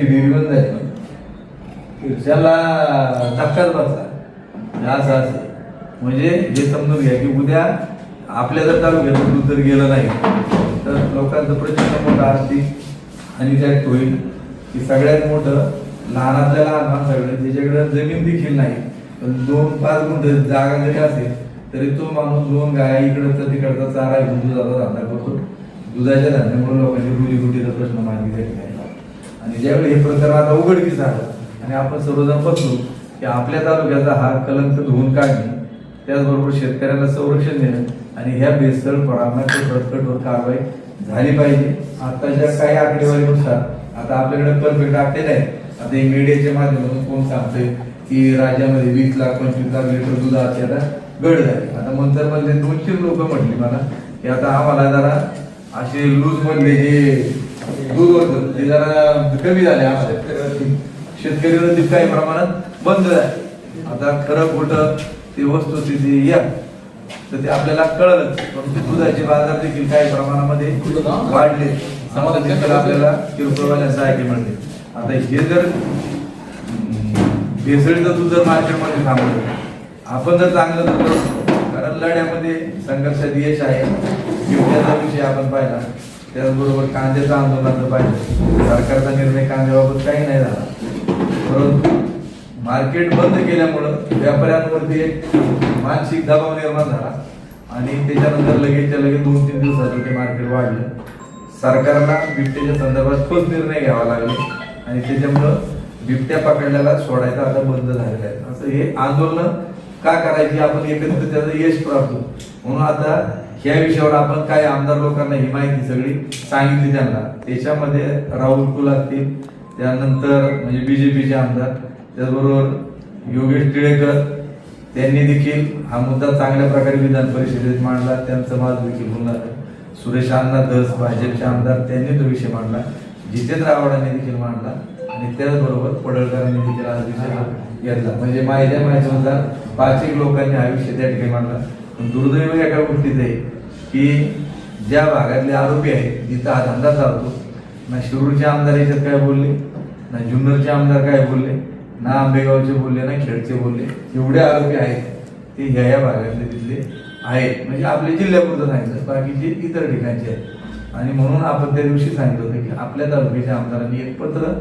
Dairy बंद झाली, त्याला धक्काच बसला असं असे. म्हणजे हे समजून घ्या की उद्या आपल्या जर तालुक्यात दूध जर गेलं नाही तर लोकांचं प्रचंड मोठं आर्थिक आणि त्यात होईल. की सगळ्यात मोठं लहानातल्या लहान माणसाकडे ज्याच्याकडे जमीन देखील नाही पण 2-5 गुंठ जागा जरी असेल तरी तो माणूस 2 गाया इकडचा तिकडचा चारा घेऊन दुधाचा धंदा करतो. दुधाच्या धंद्यामुळे लोकांची रोजीरोटीचा प्रश्न मार्गी झालेला आहे. आणि ज्यावेळी हे प्रकरण आता उघडकीस आलं आणि आपण सर्वजण बसलो की आपल्या तालुक्याचा हा कलंक धुवून काढणे, त्याचबरोबर शेतकऱ्यांना संरक्षण देणं आणि ह्या भेसळ फळांना कठोर कारवाई झाली पाहिजे. आताच्या काही आकडेवारीनुसार आता आपल्याकडे परफेक्ट आकडे नाही. आता हे मीडियाच्या माध्यमातून कोण सांगतोय की राज्यामध्ये 20 लाख 25 लाख लिटर दुधाची आता घट झाली. आता नंतर मध्ये 2-3 लोक म्हटली मला की आता आम्हाला जरा असे लूज मधले जे दूध होतं ते जरा कमी झाले. शेतकरी नदीत काही प्रमाणात बंद झाले. आता खरं खोटं ती वस्तुस्थिती या तर ते आपल्याला कळलं. परंतु दुधाचे बाजार देखील काही प्रमाणामध्ये वाढले. समाजात आपल्याला किरकोळवाल्यांचं ऐकायला मिळते. आता हे जर भेसळीचं दूध जर मार्केटमध्ये थांबवलं आपण जर चांगलं करतो, कारण लढ्यामध्ये संघर्षात यश आहे. युद्धाचा विषय आपण पाहिला, त्याचबरोबर कांद्याचं आंदोलनाचं पाहिलं. सरकारचा निर्णय कांद्याबाबत काही नाही झाला, परंतु मार्केट बंद केल्यामुळं व्यापाऱ्यांवरती एक मानसिक दबाव निर्माण झाला आणि त्याच्यानंतर लगेचच्या लगेच 2-3 दिवसात ते मार्केट वाढलं. सरकारला बिबट्याच्या संदर्भात ठोस निर्णय घ्यावा लागले आणि त्याच्यामुळं बिबट्या पकडल्याला सोडायचं आता बंद झालेलं आहे. असं हे आंदोलन का करायची आपण एकत्रित त्याचं यश प्राप्त. म्हणून आता ह्या विषयावर आपण काय आमदार लोकांना ही माहिती सगळी सांगितली त्यांना. त्याच्यामध्ये राहुल कुल असतील, त्यानंतर म्हणजे बीजेपीचे आमदार, त्याचबरोबर योगेश टिळेकर त्यांनी देखील हा मुद्दा चांगल्या प्रकारे विधान परिषदेत मांडला. त्यांचं मत देखील बोलणार. सुरेश अण्णा धस भाजपचे आमदार त्यांनी तो विषय मांडला. जितेंद्र आव्हाडांनी देखील मांडला आणि त्याचबरोबर पडळकरांनी देखील हा विषय घेतला. म्हणजे माझ्या माहितीनुसार 5 लोकांनी हा विषय त्या ठिकाणी मांडला. पण दुर्दैव एका गोष्टीच आहे की ज्या भागातले आरोपी आहेत जिथं हा धंदा चालतो, ना शिरूरचे आमदार याच्यात काय बोलले, ना जुन्नरचे आमदार काय बोलले, ना आंबेगावचे बोलले, ना खेडचे बोलले. एवढे आरोपी आहेत ते ह्या भागातले तिथले आहेत. म्हणजे आपल्या जिल्ह्यापुरतं सांगितलं, बाकीचे इतर ठिकाणचे आहेत. आणि म्हणून आपण त्या दिवशी सांगितलं होतं की आपल्या तालुक्याच्या आमदारांनी एक पत्र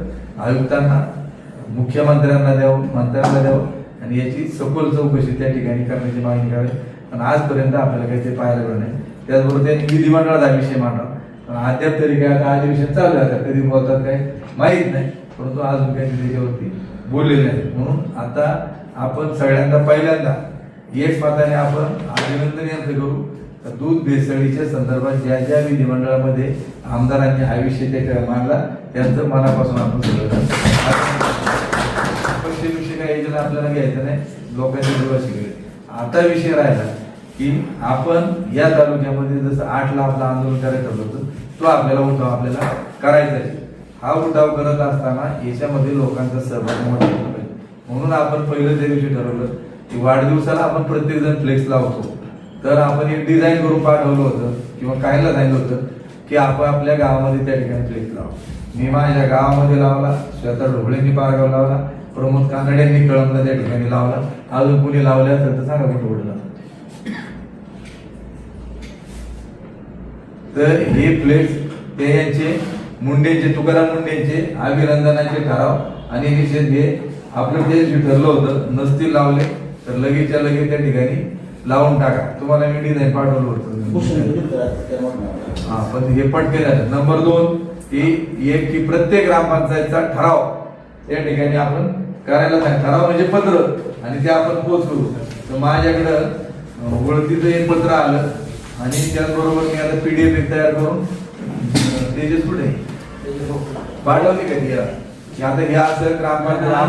आयुक्तांना, मुख्यमंत्र्यांना द्यावं, मंत्र्यांना द्यावं आणि याची सखोल चौकशी त्या ठिकाणी करण्याची मागणी करावी. पण आजपर्यंत आपल्याला काही ते पाहायला मिळालं नाही. त्याचबरोबर त्यांनी विधिमंडळात हा विषय मांडला, पण अद्याप तरी काय आता अधिवेशन चालू आहे, कधी बोलतात काय माहीत नाही, परंतु अजून काही त्याच्यावरती बोललेले नाही. म्हणून आता आपण सगळ्यांदा पहिल्यांदा एक मताने आपण अभिनंदन यांचं करू. दूध भेसळीच्या संदर्भात ज्या ज्या विधिमंडळामध्ये आमदारांनी हा विषय त्या मांडला त्यांचं मनापासून आपण सगळं विषय काय याच्याला आपल्याला घ्यायचं नाही. लोकांची जीवा शिकले. आता विषय राहिला की आपण या तालुक्यामध्ये जसं 8ला आपलं आंदोलन करायचं होतं, तो आपल्याला उठाव आपल्याला करायचा आहे. हा उठाव करत असताना याच्यामध्ये लोकांचा सहभाग मोठा झाला पाहिजे. म्हणून आपण पहिलं त्या दिवशी ठरवलं की वाढदिवसाला आपण प्रत्येक जण फ्लेक्स लावतो. तर आपण एक डिझाईन करून पाठवलं होतं किंवा कायला सांगितलं होतं की आपण आपल्या गावामध्ये त्या ठिकाणी फ्लेक्स लावा. मी माझ्या गावामध्ये लावला, स्वतः ढोबळेंनी पारगाव लावला, प्रमोद कानड्यांनी कळमला त्या ठिकाणी लावला. अजून कुणी लावले असेल तर सांगा कुठं उडला. तर हे फ्लेक्स ते यांचे मुंडेचे, तुकाराम मुंडेचे अभिनंदनाचे ठराव आणि निषेध हे आपलं जे ठरलं होतं, नसतील लावले तर लगेचच्या लगेच त्या ठिकाणी लावून टाका. तुम्हाला मी डिझाईन पाठवलं होतं. हा, पण हे पटके झालं. नंबर 2 की प्रत्येक ग्रामपंचायतचा ठराव त्या ठिकाणी आपण करायला सांग. ठराव म्हणजे पत्र आणि ते आपण पोच करू. तर माझ्याकडं ओळखीचं एक पत्र आलं आणि त्याचबरोबर मी आता PDF तयार करून तेजस कुठे पाठवली का ती आता हे असं ग्रामपंचायत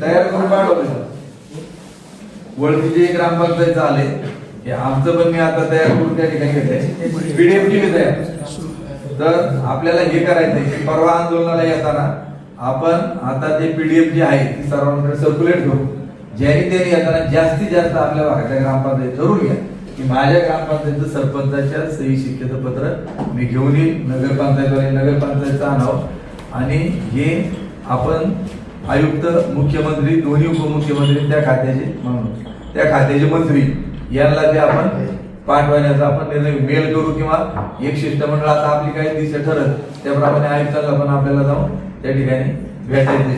तयार करून पाठवलं. वळतीचे ग्रामपंचायत आले हे आमचं पण मी आता तयार करून त्या ठिकाणी घेतलंय. PDF केली तयार. तर आपल्याला हे करायचंय की परवा आंदोलनाला येताना आपण आता ते PDF जी आहे ती सर्वांकडे सर्क्युलेट करू. ज्याने त्याने येताना जास्तीत जास्त आपल्या भागाच्या ग्रामपंचायत ठरवून घ्या की माझ्या ग्रामपंचायतीचं सरपंचाच्या सही शिक्क्याचं पत्र मी घेऊन येईल, नगरपंचायतचं आणावं आणि हे आपण आयुक्त, मुख्यमंत्री, दोन्ही उपमुख्यमंत्री त्या खात्याचे म्हणून त्या खात्याचे मंत्री यांना ते आपण पाठवण्याचा आपण निर्णय मेल करू किंवा एक शिष्टमंडळ आता आपली काही दिशा ठरत त्याप्रमाणे आयुक्तांना पण आपल्याला जाऊन त्या ठिकाणी भेटायचे.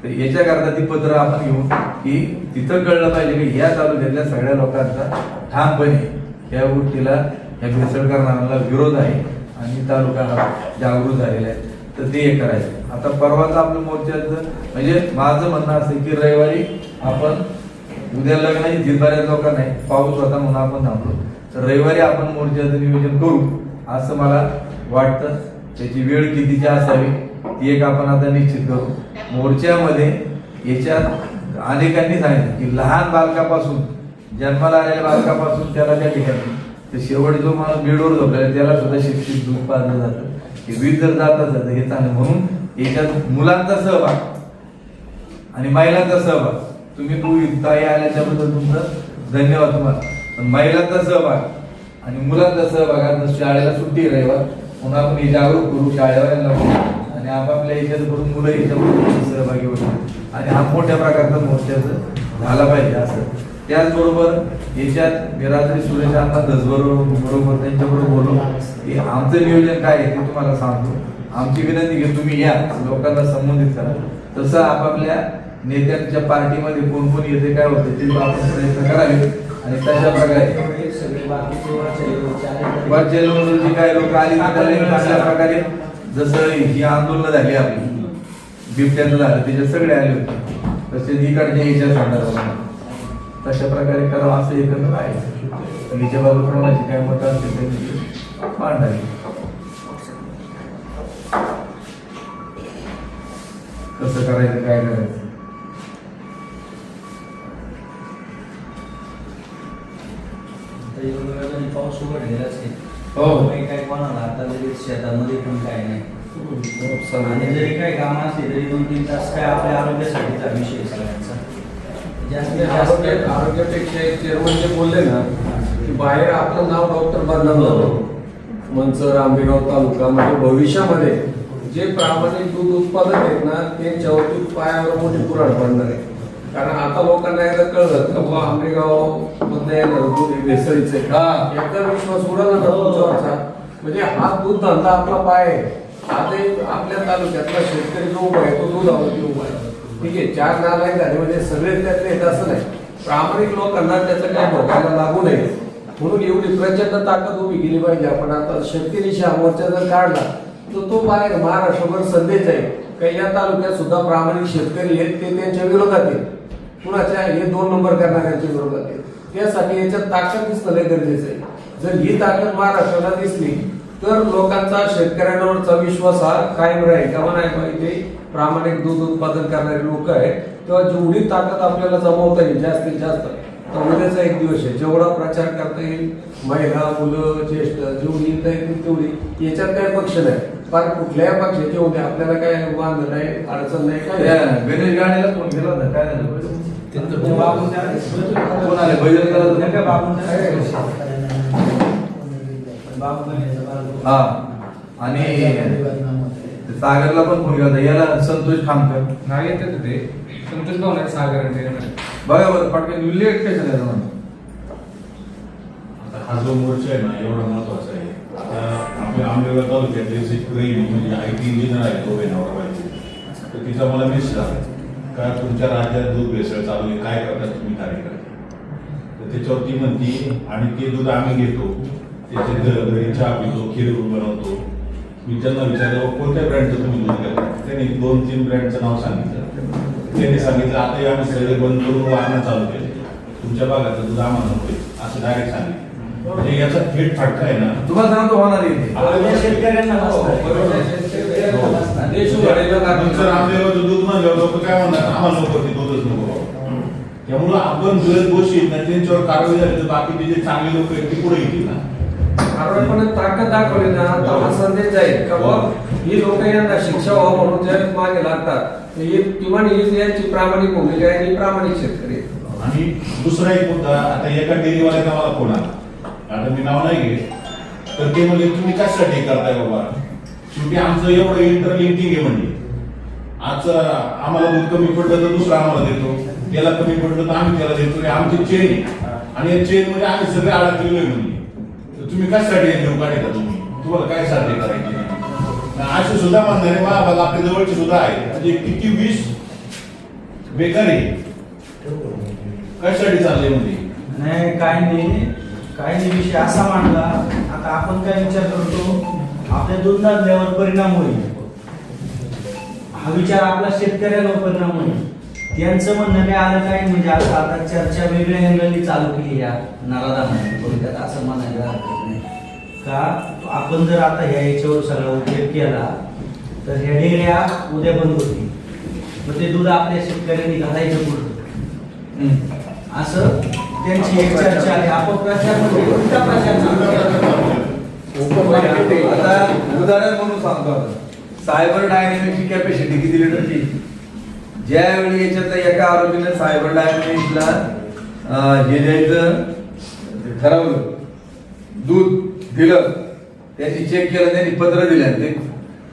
तर याच्याकरता ती पत्र आपण घेऊन की तिथं कळलं पाहिजे की या तालुक्यातल्या सगळ्या लोकांचा ठामपणे या गोष्टीला या भेसळ करणाऱ्यांना विरोध आहे आणि तालुका हा जागृत झालेला आहे. तर ते हे करायचं. आता परवाच आपलं मोर्चाचं म्हणजे माझं म्हणणं असं की रविवारी आपण उद्या लग्न आहे, बऱ्याच लोकांना नाही, पाऊस होता म्हणून आपण थांबलो, तर रविवारी आपण मोर्चाचं नियोजन करू असं मला वाटतं. त्याची वेळ कितीची असावी ती एक आपण आता निश्चित करू. मोर्चामध्ये याच्यात अनेकांनी सांगितलं की लहान बालकापासून जन्माला आलेल्या बालकापासून त्याला त्या ठिकाणी ते शेवट जो माणूस बेडवर झोपलेला त्याला सुद्धा शिक्षित दूध पाजलं जातं, हे वीज जर जातात जातं हे चांगलं. म्हणून याच्यात मुलांचा सहभाग आणि महिलांचा सहभाग, तुम्ही तू ताई आल्याच्याबद्दल तुमचं धन्यवाद तुम्हाला, पण महिलांचा सहभाग आणि मुलांचा सहभाग आता शाळेला सुट्टी रविवार म्हणून आपण हे जागरूक करू शाळेवाल्यांना आणि आपापल्या याच्यात करून मुलं याच्याबरोबर सहभागी होतील आणि हा मोठ्या प्रकारचा मोर्चाचं झाला पाहिजे असं. त्याचबरोबर याच्यात मी रात्री सुरेशांना बरोबर त्यांच्याबरोबर बोललो की आमचं नियोजन काय आहे ते तुम्हाला सांगतो. आमची विनंती की तुम्ही या लोकांना संबंधित करा, तसं आपापल्या नेत्यांच्या पार्टीमध्ये कोण कोण येते काय होते ते आपण प्रयत्न करावे आणि तशा प्रकारे जी काय लोक आली चांगल्या प्रकारे जसं ही आंदोलन झाली आपली बिबट्याचं झालं त्याच्यात सगळे आले होते, तसेच इकडच्या याच्या संदर्भात तशा प्रकारे करावं असं एकत्र आहे. याच्याबाबत कोणाची काय मत असेल ते मांडावी. कसं करायचं काय करायचं पाऊस उघडलेलाच आहे. हो काय कोणाला आता लगेच शेतामध्ये पण काय नाही आणि जरी काही काम असले तरी 2-3 तास काय आपल्या आरोग्यासाठीचा विषय सगळ्यांचा. आरोग्यापेक्षा एक चेअरमन जे बोलले ना की बाहेर आपलं नाव डॉक्टर बदनाम झालं मंचर आंबेगाव तालुक्यामध्ये भविष्यामध्ये जे प्रामाणिक दूध उत्पादक आहेत ना त्यांच्यावरती पायावर मोठी कुऱ्हाड पडणार आहे. कारण आता लोकांना एकदा कळलं का बाबा आंबेगाव मध्ये दूध भेसळीचे एकदा विश्वास उडाला ना तुमच्यावरचा म्हणजे हा दूध धंदा आपला पाय आहे. आता आपल्या तालुक्यातला शेतकरी जो उभा आहे तो दुधावरती उभा आहे. ठीक आहे, 4 नालायक झाले म्हणजे सगळे त्यातले येत असं नाही. प्रामाणिक लोकांना त्याचं काही भोगायला लागू नये म्हणून एवढी प्रचंड ताकद उभी केली पाहिजे. आपण आता शेतकरी मोर्चा जर काढला तर तो बाहेर महाराष्ट्रभर संदेश आहे काही या तालुक्यात सुद्धा प्रामाणिक शेतकरी आहेत ते त्यांच्या विरोधात आहेत, कुणाच्या हे 2 नंबर करणाऱ्यांच्या विरोधात आहेत. त्यासाठी याच्यात ताकद दिसणं गरजेचं आहे. जर ही ताकद महाराष्ट्राला दिसली तर लोकांचा शेतकऱ्यांवरचा विश्वास हा कायम राहील. का नाही पाहिजे प्रामाणिक दूध उत्पादन करणारे लोक आहेत तेव्हा जेवढी ताकद आपल्याला जमवता येईल जास्तीत जास्त तर उद्याचा एक दिवस आहे जेवढा प्रचार करता येईल महिला मुलं ज्येष्ठ जेवढी येता येतील तेवढी याच्यात काही पक्ष नाही पण कुठल्याही पक्षाचे होते आपल्याला काय वांध नाही अडचण नाही काय. गणेश गाडीला कोण गेला होता काय झालं कोण आले हा आणि सागरला पण फोन केला याला संतोष खामकर नाही येते ते संतोष भाऊ नाही सागर बघा बरं पटकन लेट काय झालं आता हा जो मोर्चा आहे ना एवढा महत्वाचा आहे. आता आपल्या आंबेगाव तालुक्यातले शेतकरी म्हणजे IT इंजिनियर आहे तो नवरा बायको तर तिचा मला मेसेज आला का तुमच्या राज्यात दूध भेसळ चालू आहे काय करतात तुम्ही कार्यक्रम तर त्याच्यावरती म्हणती आणि ते दूध आम्ही घेतो त्याचे घरी चहा पितो खीर बनवतो. मी त्यांना विचारलं कोणत्या ब्रँडचं तुम्ही दूध घेता त्यांनी 2-3 ब्रँडचं नाव सांगितलं. त्यांनी सांगितलं आता आम्ही सगळे बंद करून वाहनं चालू केले तुमच्या भागातलं दूध आम्हाला नकोय असं डायरेक्ट सांगितलं. म्हणजे याचा थेट फटका आहे ना तुम्हाला सांगतो होणार शेतकऱ्यांना दूध म्हणल्यावर लोक काय म्हणतात आम्हाला नको ते दूधच नको. त्यामुळं आपण जर दोषी त्यांच्यावर कारवाई झाली तर बाकीचे जे चांगले लोक आहेत ते पुढे येतील ना. आपण ताकद दाखवली ना तर हा संदेश जाईल का बाबा ही लोक यांना शिक्षा व्हावं म्हणून ज्यावेळेस मागे लागतात किमान ही यांची प्रामाणिक भूमिका आहे आणि प्रामाणिक शेतकरी. आणि दुसरा एक मुद्दा आता एका डेअरीवाल्याचा मला फोन आला आता मी नाव नाही घेत, तर ते म्हणजे तुम्ही कशासाठी करताय बाबा? शेवटी आमचं एवढं इंटरलिंकिंग आहे म्हणजे आज आम्हाला दूध कमी पडलं तर दुसरा आम्हाला देतो, त्याला कमी पडलं तर आम्ही त्याला देतो. हे आमची चेन आहे आणि या चेन मध्ये आम्ही सगळे अडकलेलो आहे म्हणजे. तर तुम्ही कशासाठी घेऊन काढता? तुम्हाला काय साध्य करायचे? असे सुद्धा म्हणणारे महाभाग आपल्या जवळचे सुद्धा आहे, म्हणजे किती 20 बेकारी कशासाठी चालले म्हणजे. नाही काही नाही विषय असा मांडला. आता आपण काय विचार करतो, आपल्या दुधावर परिणाम होईल, हा विचार आपला शेतकऱ्यावर परिणाम होईल. त्यांचं म्हणणं काय आलं काय म्हणजे आता चर्चा वेगळ्या अँगलनी चालू केली या नराधामध्ये थोडक्यात असं म्हणायला हरकत नाही का. आपण जर आता ह्या याच्यावर सगळा उद्योग केला तर ह्या डेऱ्या उद्या बंद होतील, मग ते दूध आपल्या शेतकऱ्यांनी घालायचं पुढं, असं त्यांची एक चर्चा आहे. आपण प्रचार म्हणजे कोणता प्रचार चालू केला? आता उदाहरण म्हणून सांगतो, आता सायबर डायनॅमिक्सची कॅपॅसिटी किती लिटरची? ज्यावेळी याच्यातल्या एका आरोपीने सायबर डायनॅमिक्सला हे द्यायचं ठरवलं, दूध दिलं, त्यांनी चेक केलं, त्यांनी पत्र दिलं ते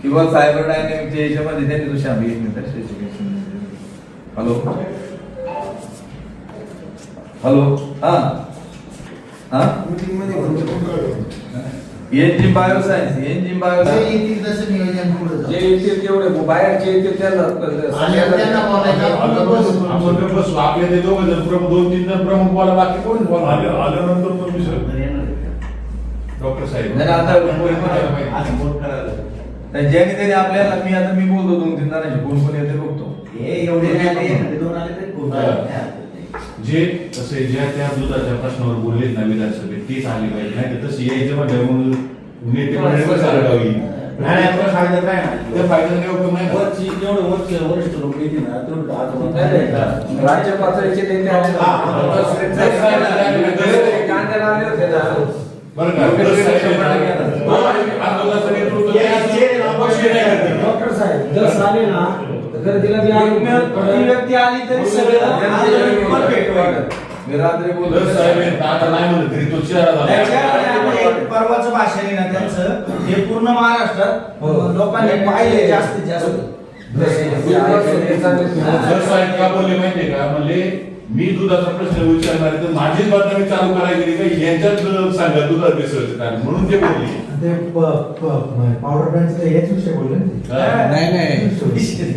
किंवा सायबर डायनॅमिक्सच्या याच्यामध्ये त्यांनी तो शामिल. एक मिनिट, हॅलो हॅलो, हा एनजिम बायोसायन्स, एनजिम बायोसायन्स जे येतील तेवढे बाहेरचे येतील त्यांना आपण बसू, आपले ते दोघं जण प्रमुख, 2-3 जण प्रमुख बोला, बाकी कोण बोला. आल्यानंतर पण विषय डॉक्टर साहेब नाही आता ज्याने त्याने आपल्याला, मी बोलतो 2-3 जणांशी, कोण कोण येते बघतो. जे तसे ज्या त्या दुधाच्या प्रश्नावर बोललेत ना विधानसभेत, तेच आले पाहिजे. नाही तर तशी यायचं म्हणजे म्हणून नेते मंडळी चालवावी. फायदा काय ना, त्या फायद्याचा उपयोग नाही. वरिष्ठ लोक येतील ना, राज्य पातळीचे नेते कांद्याला आले होते ना. बरं का, आंदोलनाचं नेतृत्व डॉक्टर साहेब जर आले ना तर तिला ती व्यक्ती आली तरी सगळं परफेक्ट वाटत. मी रात्री बोलतो साहेब आता नाही म्हणत तरी तो चेहरा झाला. परवाचं भाषण आहे ना त्यांचं, हे पूर्ण महाराष्ट्रात लोकांनी पाहिले जास्तीत जास्त. जर साहेब का बोलले माहितीये का, म्हणले मी दुधाचा प्रश्न विचारणार तर माझीच बातमी चालू करायची का यांच्यात सांगा दुधात मिसळते काय, म्हणून ते बोलले. पावडर ब्रँडचं हेच विषय बोलले.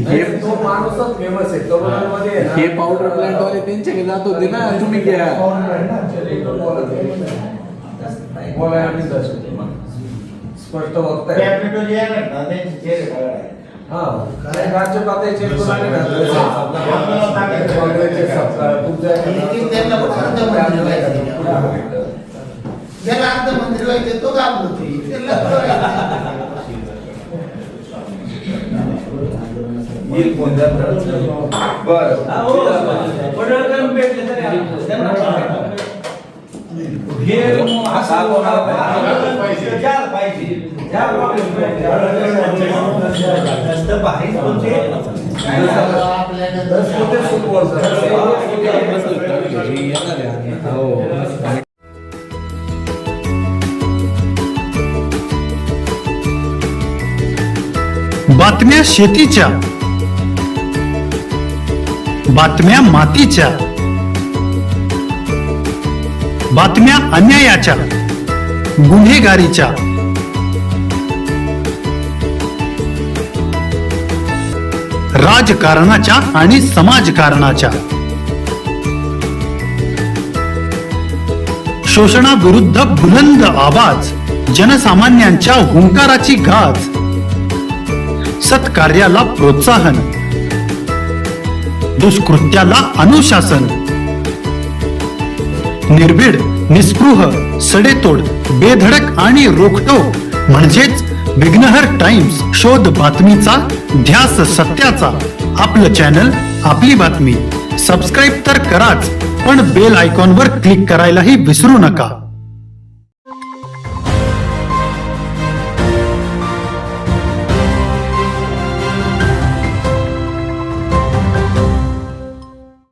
हे तो माणूसच फेमस आहे तरुणांमध्ये. हे पावडर प्लांट वाले त्यांच्याकडे जात होते ना, तुम्ही घ्या. स्पष्ट वक्ता राज्य पातळीचे ज्याला अर्थमंत्री व्हायचे तो घाबरतो. येईल कोण बरं पडळकर भेटले तरी हे असं पाहिजे बातम्या शेतीच्या, बातम्या मातीच्या, बातम्या अन्यायाच्या, गुन्हेगारीच्या, राजकारणाच्या आणि समाजकारणाच्या, शोषणाविरुद्ध बुलंद आवाज, जनसामान्यांच्या हुंकाराची गाज, सत्कार्याला प्रोत्साहन, दुष्कृत्याला अनुशासन, निर्भीड, निस्पृह, सडेतोड, बेधडक आणि रोखटोक म्हणजेच विघ्नहर टाइम्स. शोध बातमीचा, ध्यास सत्याचा. आपलं चॅनल, आपली बातमी. सबस्क्राईब तर कराच, पण बेल आयकॉनवर क्लिक करायलाही विसरू नका.